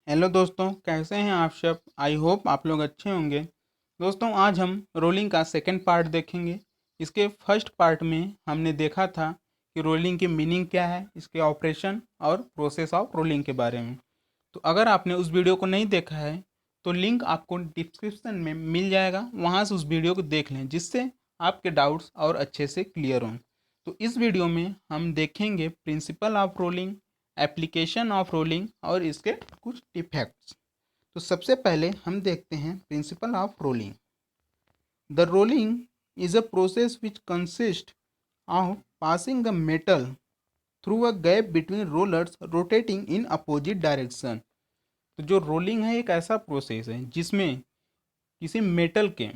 Hello दोस्तों, कैसे हैं आप सब। आई होप आप लोग अच्छे होंगे। दोस्तों, आज हम रोलिंग का सेकंड पार्ट देखेंगे। इसके फर्स्ट पार्ट में हमने देखा था कि रोलिंग की मीनिंग क्या है, इसके ऑपरेशन और प्रोसेस ऑफ रोलिंग के बारे में। तो अगर आपने उस वीडियो को नहीं देखा है तो लिंक आपको डिस्क्रिप्शन में मिल जाएगा, वहाँ से उस वीडियो को देख लें, जिससे आपके डाउट्स और अच्छे से क्लियर हों। तो इस वीडियो में हम देखेंगे principle of rolling, application of rolling और इसके कुछ इफेक्ट्स। तो सबसे पहले हम देखते हैं principle of rolling. The rolling is a process which consist of passing the metal through a gap between rollers rotating in opposite direction. तो जो रोलिंग है एक ऐसा प्रोसेस है जिसमें किसी मेटल के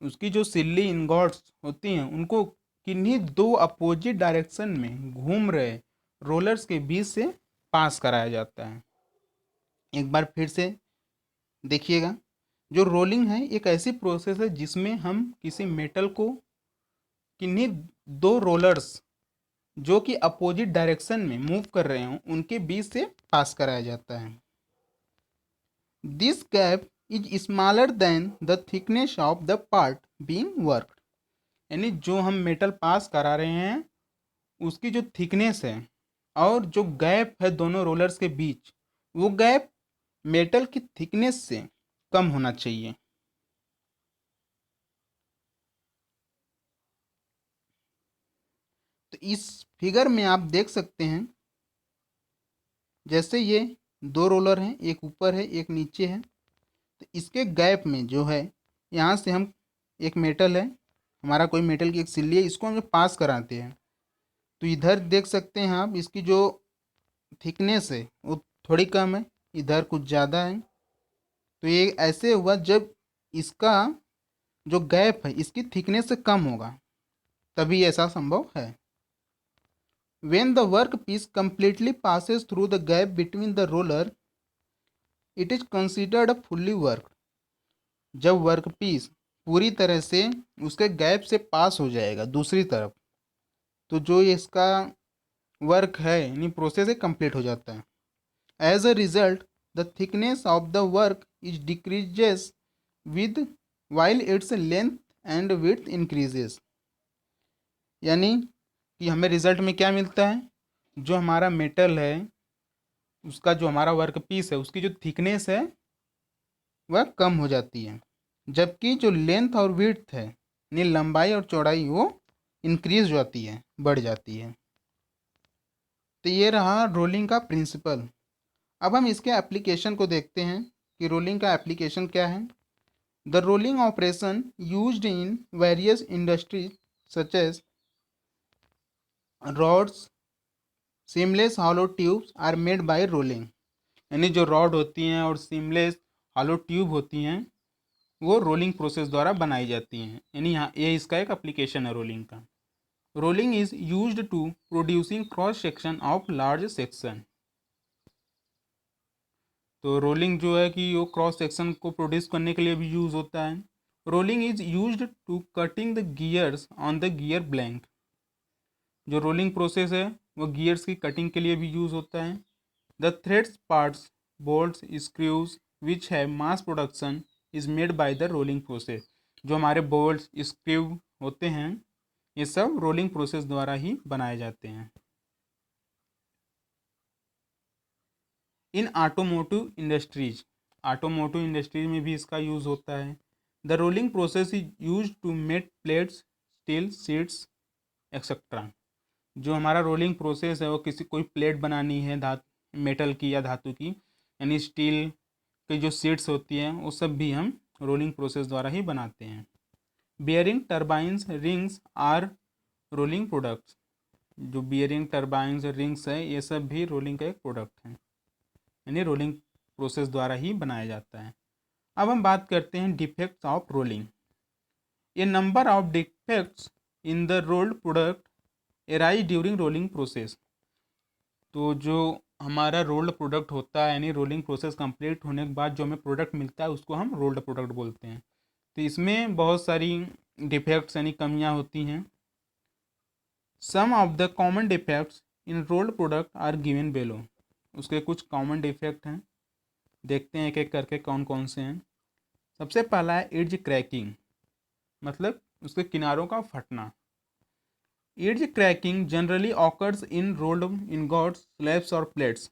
उसकी जो सिल्ली इंगॉट्स होती हैं उनको किन्हीं दो अपोजिट डायरेक्शन में घूम रहे रोलर्स के बीच से पास कराया जाता है। एक बार फिर से देखिएगा, जो रोलिंग है एक ऐसी प्रोसेस है जिसमें हम किसी मेटल को किन्हीं दो रोलर्स जो कि अपोजिट डायरेक्शन में मूव कर रहे हों उनके बीच से पास कराया जाता है। This gap is smaller than the thickness of the part being work. यानी जो हम मेटल पास करा रहे हैं उसकी जो थिकनेस है और जो गैप है दोनों रोलर्स के बीच, वो गैप मेटल की थिकनेस से कम होना चाहिए। तो इस फिगर में आप देख सकते हैं, जैसे ये दो रोलर हैं, एक ऊपर है एक नीचे है, तो इसके गैप में जो है यहाँ से हम एक मेटल है, हमारा कोई मेटल की एक सिल्ली है, इसको हम जब पास कराते हैं तो इधर देख सकते हैं आप, इसकी जो थिकनेस है वो थोड़ी कम है, इधर कुछ ज़्यादा है। तो ये ऐसे हुआ जब इसका जो गैप है इसकी थिकनेस से कम होगा, तभी ऐसा संभव है। When the workpiece completely passes through the gap between the roller, it is considered a fully worked। जब वर्कपीस पूरी तरह से उसके गैप से पास हो जाएगा दूसरी तरफ, तो जो इसका वर्क है यानी प्रोसेस है कंप्लीट हो जाता है। As a result the thickness of the work is decreases with while its length and width increases. यानी कि हमें रिजल्ट में क्या मिलता है, जो हमारा मेटल है उसका जो हमारा वर्क पीस है उसकी जो थिकनेस है वह कम हो जाती है, जबकि जो लेंथ और विड्थ है यानी लंबाई और चौड़ाई वो इंक्रीज हो जाती है, बढ़ जाती है। तो ये रहा रोलिंग का प्रिंसिपल। अब हम इसके एप्लीकेशन को देखते हैं कि रोलिंग का एप्लीकेशन क्या है। The rolling operation used in various industries such as rods, seamless hollow tubes are made by rolling. यानी जो रॉड होती हैं और सीमलेस हॉलो ट्यूब होती हैं वो रोलिंग प्रोसेस द्वारा बनाई जाती हैं। यानी यहाँ ये इसका एक एप्लीकेशन है रोलिंग का। Rolling is used to producing cross section of large section. तो रोलिंग जो है कि वो क्रॉस सेक्शन को प्रोड्यूस करने के लिए भी यूज़ होता है। Rolling is used to cutting the gears on the gear blank. जो रोलिंग प्रोसेस है वो गियर्स की कटिंग के लिए भी यूज़ होता है। The threads parts bolts screws which have mass production is made by the rolling process. जो हमारे बोल्ट्स स्क्रू होते हैं ये सब रोलिंग प्रोसेस द्वारा ही बनाए जाते हैं। इन ऑटोमोटिव इंडस्ट्रीज में भी इसका यूज़ होता है। The rolling process is use to make plates, steel sheets etcetera. जो हमारा रोलिंग प्रोसेस है वो किसी कोई प्लेट बनानी है धातु मेटल की या धातु की, यानी स्टील की जो सीट्स होती हैं वो सब भी हम रोलिंग प्रोसेस द्वारा ही बनाते हैं। Bearing turbines rings are rolling products. जो बियरिंग टर्बाइंस रिंग्स है ये सब भी रोलिंग का एक प्रोडक्ट है, यानी रोलिंग प्रोसेस द्वारा ही बनाया जाता है। अब हम बात करते हैं defects of rolling. A number of defects in the rolled product arise during rolling process. तो जो हमारा रोल्ड प्रोडक्ट होता है यानी रोलिंग प्रोसेस कंप्लीट होने के बाद जो हमें प्रोडक्ट मिलता है उसको हम रोल्ड प्रोडक्ट बोलते हैं। तो इसमें बहुत सारी डिफेक्ट्स यानी कमियां होती हैं। Some of the common defects in rolled product are given below. उसके कुछ कॉमन डिफेक्ट हैं। देखते हैं एक एक करके कौन कौन से हैं। सबसे पहला है एड्ज क्रैकिंग, मतलब उसके किनारों का फटना। Edge cracking generally occurs in rolled ingots, slabs और प्लेट्स।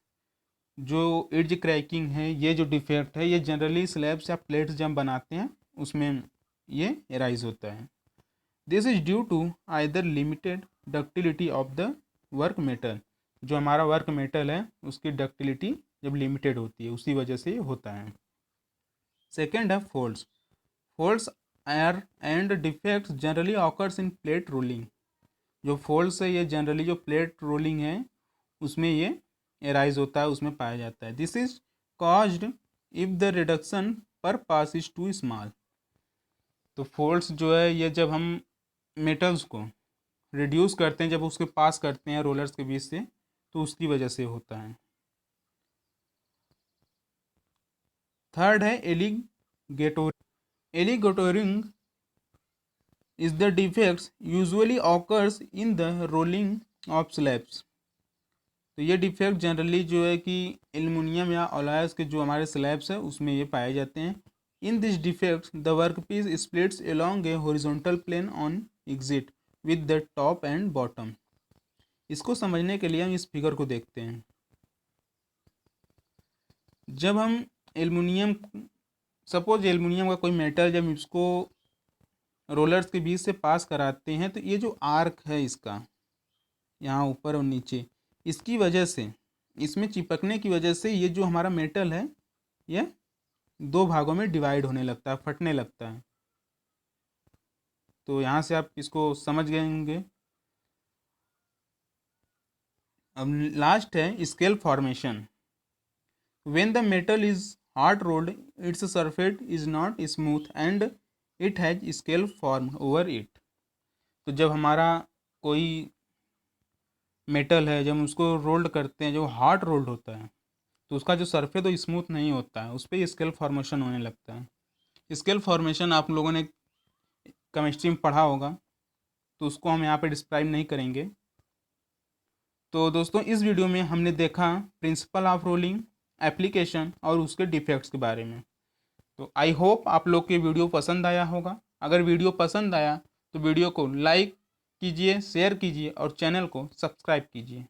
जो एड्ज क्रैकिंग है, ये जो डिफेक्ट है, ये जनरली स्लैब्स या प्लेट्स जब हम बनाते हैं उसमें ये एराइज होता है। This is due to either limited ductility of the work metal. जो हमारा वर्क मेटल है उसकी डक्टिलिटी जब लिमिटेड होती है उसी वजह से ये होता है। सेकेंड है folds. Folds are and defects generally occurs in plate rolling. जो फोल्ड्स है ये जनरली जो प्लेट रोलिंग है उसमें ये एराइज होता है, उसमें पाया जाता है। This is caused if the reduction पर पास इज टू स्मॉल। तो फोल्ड्स जो है ये जब हम मेटल्स को रिड्यूस करते हैं, जब उसके पास करते हैं रोलर्स के बीच से, तो उसकी वजह से होता है। थर्ड है alligatoring is the defects usually occurs in the rolling of slabs. तो ये डिफेक्ट जनरली जो है कि एल्युमिनियम या अलॉयस के जो हमारे स्लैब्स है उसमें ये पाए जाते हैं। In this defect the work piece splits along a horizontal plane on exit with the top and bottom. इसको समझने के लिए हम इस फिगर को देखते हैं। जब हम एल्युमिनियम, सपोज एल्युमिनियम का कोई मेटल जब इसको रोलर्स के बीच से पास कराते हैं तो ये जो आर्क है इसका यहाँ ऊपर और नीचे, इसकी वजह से, इसमें चिपकने की वजह से ये जो हमारा मेटल है ये दो भागों में डिवाइड होने लगता है, फटने लगता है। तो यहाँ से आप इसको समझ गए होंगे। अब लास्ट है scale formation. When the metal is hot rolled, its surface is not smooth and it has scale form over it। तो जब हमारा कोई मेटल है, जब हम उसको रोल्ड करते हैं, जो हार्ड रोल्ड होता है, तो उसका जो सरफेस तो स्मूथ नहीं होता है, उस पर स्केल फॉर्मेशन होने लगता है। स्केल फॉर्मेशन आप लोगों ने केमिस्ट्री में पढ़ा होगा, तो उसको हम यहाँ पे डिस्क्राइब नहीं करेंगे। तो दोस्तों इस वीडियो में हमने देखा प्रिंसिपल ऑफ रोलिंग, एप्लीकेशन और उसके डिफेक्ट्स के बारे में। तो आई होप आप लोग के वीडियो पसंद आया होगा। अगर वीडियो पसंद आया तो वीडियो को लाइक कीजिए, शेयर कीजिए और चैनल को सब्सक्राइब कीजिए।